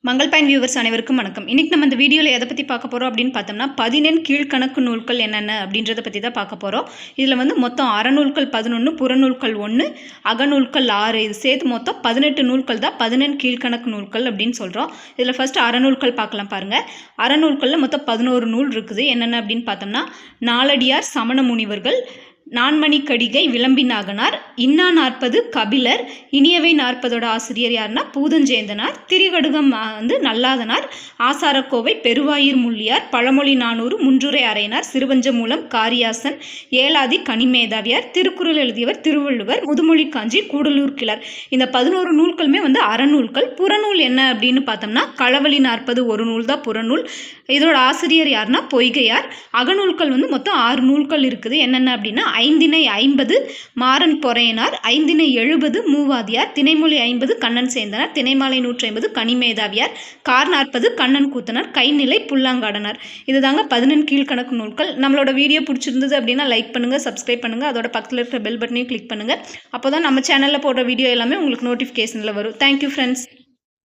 மங்கள் பயன் வியூவர்ஸ் அனைவருக்கும் வணக்கம். இன்னைக்கு நம்ம இந்த வீடியோவில் எதை பற்றி பார்க்க போகிறோம் அப்படின்னு பார்த்தோம்னா 14 கீழ்கணக்கு நூல்கள் என்னென்ன அப்படின்றத பற்றி தான் பார்க்க போகிறோம். இதில் மொத்தம் அறநூல்கள் 11, புறநூல்கள் 1, அகநூல்கள் 6, இது சேர்த்து மொத்தம் 18 நூல்கள் தான் 14 கீழ்கணக்கு நூல்கள் அப்படின்னு சொல்கிறோம். இதில் ஃபஸ்ட்டு அறநூல்கள் பார்க்கலாம் பாருங்கள். அறநூல்களில் மொத்தம் 11 நூல் இருக்குது. என்னென்ன அப்படின்னு பார்த்தோம்னா நாலடியார் சமண முனிவர்கள், நான்மணி கடிகை விளம்பினாகனார், இன்னா 40 கபிலர், இனியவை 40 ஆசிரியர் யாருன்னா பூதஞ்சேந்தனார், திரிகடுகம் நல்லாதனார், ஆசாரக்கோவை பெருவாயிர் முள்ளியார், பழமொழி 400 முன்றுரை அறையனார், சிறுவஞ்ச மூலம் காரியாசன், ஏலாதி கனிமேதாவியார், திருக்குறள் எழுதியவர் திருவள்ளுவர், முதுமொழி காஞ்சி கூடலூர் கிளர். இந்த 11 நூல்களுமே அறநூல்கள். புறநூல் என்ன அப்படின்னு பார்த்தோம்னா களவழி 40 ஒரு நூல் தான் புறநூல். இதோட ஆசிரியர் யாருன்னா பொய்கையார். அகநூல்கள் மொத்தம் 6 நூல்கள் இருக்குது. என்னென்ன அப்படின்னா ஐந்தினை 50 மாறன் பொறையனார், ஐந்தினை 70 மூவாதியார், திணைமொழி 50 கண்ணன் சேந்தனார், திணைமாலை 150 கனிமேதாவியார், கார் 40 கண்ணன் கூத்தனார், கைநிலை புல்லாங்காடனார். இதுதாங்க 14 கீழ்கணக்கு நூல்கள். நம்மளோட வீடியோ பிடிச்சிருந்தது அப்படின்னா லைக் பண்ணுங்கள், சப்ஸ்கிரைப் பண்ணுங்கள், அதோட பக்கத்தில் இருக்கிற பெல் பட்டனையும் கிளிக் பண்ணுங்கள். அப்போ தான் நம்ம சேனலில் போடுற வீடியோ எல்லாமே உங்களுக்கு நோட்டிஃபிகேஷனில் வரும். Thank you friends.